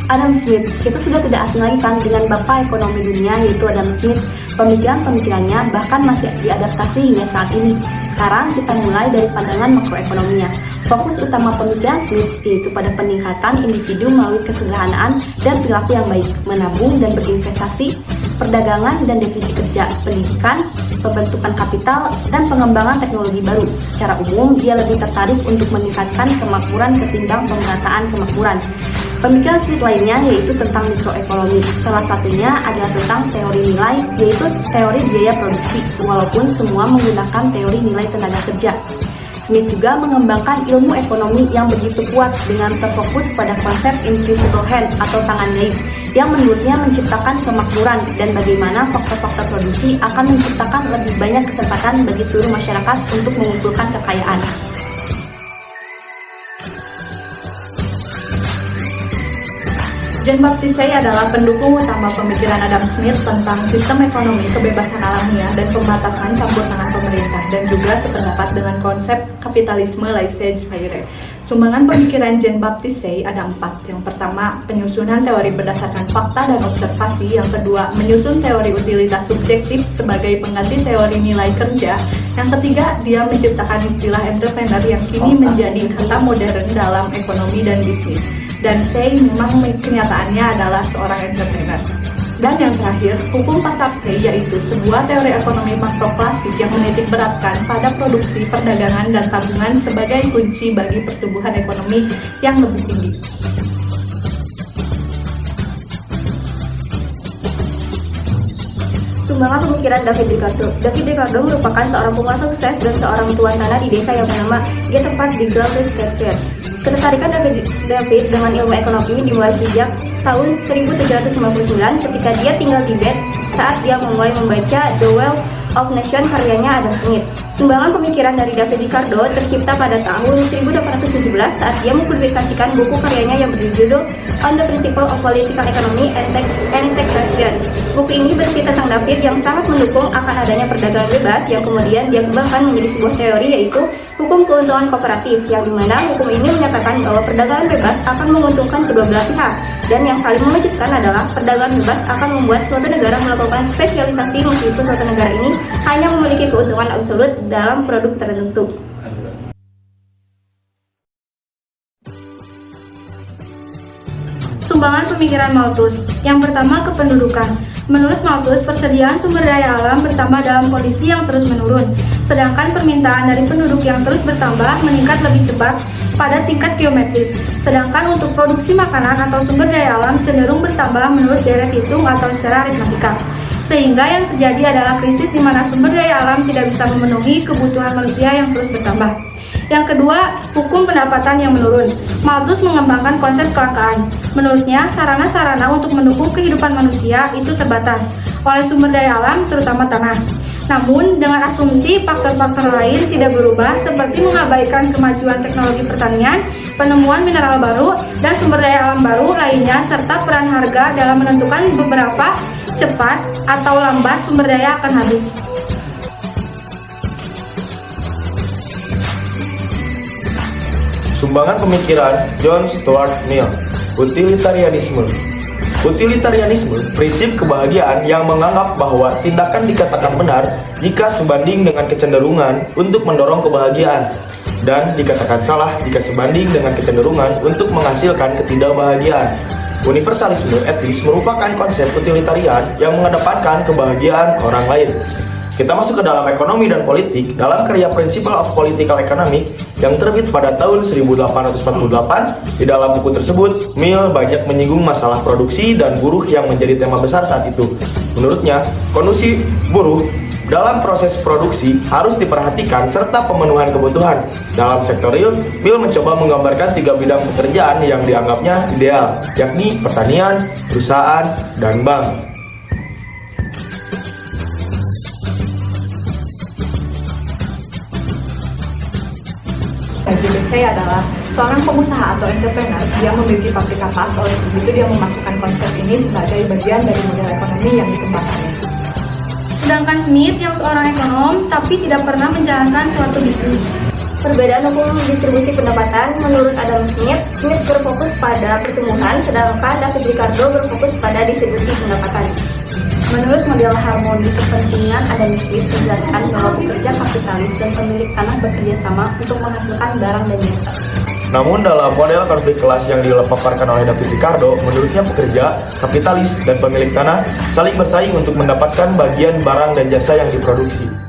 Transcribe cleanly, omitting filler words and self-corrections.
Adam Smith, kita sudah tidak asing lagi kan dengan bapak ekonomi dunia yaitu Adam Smith. Pemikiran-pemikirannya bahkan masih diadaptasi hingga saat ini. Sekarang kita mulai dari pandangan makroekonominya. Fokus utama pemikiran Smith yaitu pada peningkatan individu melalui kesederhanaan dan perilaku yang baik, menabung dan berinvestasi, perdagangan dan divisi kerja, pendidikan, pembentukan kapital, dan pengembangan teknologi baru. Secara umum, dia lebih tertarik untuk meningkatkan kemakmuran ketimbang pemerataan kemakmuran. Pemikiran Smith lainnya yaitu tentang mikroekonomi. Salah satunya adalah tentang teori nilai, yaitu teori biaya produksi, walaupun semua menggunakan teori nilai tenaga kerja. Smith juga mengembangkan ilmu ekonomi yang begitu kuat dengan terfokus pada konsep invisible hand atau tangan gaib yang menurutnya menciptakan kemakmuran dan bagaimana faktor-faktor produksi akan menciptakan lebih banyak kesempatan bagi seluruh masyarakat untuk mengumpulkan kekayaan. Jean-Baptiste Say adalah pendukung utama pemikiran Adam Smith tentang sistem ekonomi kebebasan alamiah dan pembatasan campur tangan pemerintah, dan juga sependapat dengan konsep kapitalisme laissez-faire. Sumbangan pemikiran Jean-Baptiste Say ada 4. Yang pertama, penyusunan teori berdasarkan fakta dan observasi. Yang kedua, menyusun teori utilitas subjektif sebagai pengganti teori nilai kerja. Yang ketiga, dia menciptakan istilah entrepreneur yang kini menjadi kata modern dalam ekonomi dan bisnis. Dan Say memang kenyataannya adalah seorang entrepreneur. Dan yang terakhir, hukum pasar Say yaitu sebuah teori ekonomi makroklasik yang menitik beratkan pada produksi, perdagangan, dan tabungan sebagai kunci bagi pertumbuhan ekonomi yang lebih tinggi. Sumbangan pemikiran David Ricardo. David Ricardo merupakan seorang pengusaha sukses dan seorang tuan tanah di desa yang bernama Gettepart di Gaules, Texas. Ketertarikan David dengan ilmu ekonomi dimulai sejak tahun 1799 ketika dia tinggal di Bath saat dia mulai membaca The Wealth of Nations karyanya Adam Smith. Sumbangan pemikiran dari David Ricardo tercipta pada tahun 1817 saat dia mempublikasikan buku karyanya yang berjudul On the Principle of Political Economy and Taxation. Buku ini berisi tentang David yang sangat mendukung akan adanya perdagangan bebas yang kemudian dia kembangkan menjadi sebuah teori yaitu hukum keuntungan kooperatif, yang dimana hukum ini menyatakan bahwa perdagangan bebas akan menguntungkan kedua belah pihak, dan yang saling mengejutkan adalah perdagangan bebas akan membuat suatu negara melakukan spesialisasi meskipun suatu negara ini hanya memiliki keuntungan absolut dalam produk tertentu. Sumbangan pemikiran Malthus. Yang pertama, kependudukan. Menurut Malthus, persediaan sumber daya alam bertambah dalam kondisi yang terus menurun, sedangkan permintaan dari penduduk yang terus bertambah meningkat lebih cepat pada tingkat geometris. Sedangkan untuk produksi makanan atau sumber daya alam cenderung bertambah menurut deret hitung atau secara aritmatika. Sehingga yang terjadi adalah krisis di mana sumber daya alam tidak bisa memenuhi kebutuhan manusia yang terus bertambah. Yang kedua, hukum pendapatan yang menurun. Malthus mengembangkan konsep kelangkaan. Menurutnya, sarana-sarana untuk mendukung kehidupan manusia itu terbatas oleh sumber daya alam, terutama tanah. Namun, dengan asumsi faktor-faktor lain tidak berubah seperti mengabaikan kemajuan teknologi pertanian, penemuan mineral baru, dan sumber daya alam baru lainnya, serta peran harga dalam menentukan beberapa cepat atau lambat sumber daya akan habis. Sumbangan pemikiran John Stuart Mill. Utilitarianisme. Utilitarianisme, prinsip kebahagiaan yang menganggap bahwa tindakan dikatakan benar jika sebanding dengan kecenderungan untuk mendorong kebahagiaan, dan dikatakan salah jika sebanding dengan kecenderungan untuk menghasilkan ketidakbahagiaan. Universalisme etis merupakan konsep utilitarian yang mengedepankan kebahagiaan orang lain. Kita masuk ke dalam ekonomi dan politik dalam karya Principle of Political Economy yang terbit pada tahun 1848. Di dalam buku tersebut, Mill banyak menyinggung masalah produksi dan buruh yang menjadi tema besar saat itu. Menurutnya, kondisi buruh dalam proses produksi harus diperhatikan serta pemenuhan kebutuhan. Dalam sektor real, Mill mencoba menggambarkan 3 bidang pekerjaan yang dianggapnya ideal, yakni pertanian, perusahaan, dan bank. JBC adalah seorang pengusaha atau entrepreneur yang memiliki pabrik kapas. Oleh itu dia memasukkan konsep ini sebagai bagian dari model ekonomi yang dikembangkannya. Sedangkan Smith yang seorang ekonom tapi tidak pernah menjalankan suatu bisnis. Perbedaan hukum distribusi pendapatan menurut Adam Smith, Smith berfokus pada pertumbuhan, sedangkan David Ricardo berfokus pada distribusi pendapatan. Menurut model harmoni kepentingan, Adam Smith menjelaskan bahwa pekerja kapitalis dan pemilik tanah bekerja sama untuk menghasilkan barang dan jasa. Namun dalam model konflik kelas yang dipaparkan oleh David Ricardo, menurutnya pekerja, kapitalis, dan pemilik tanah saling bersaing untuk mendapatkan bagian barang dan jasa yang diproduksi.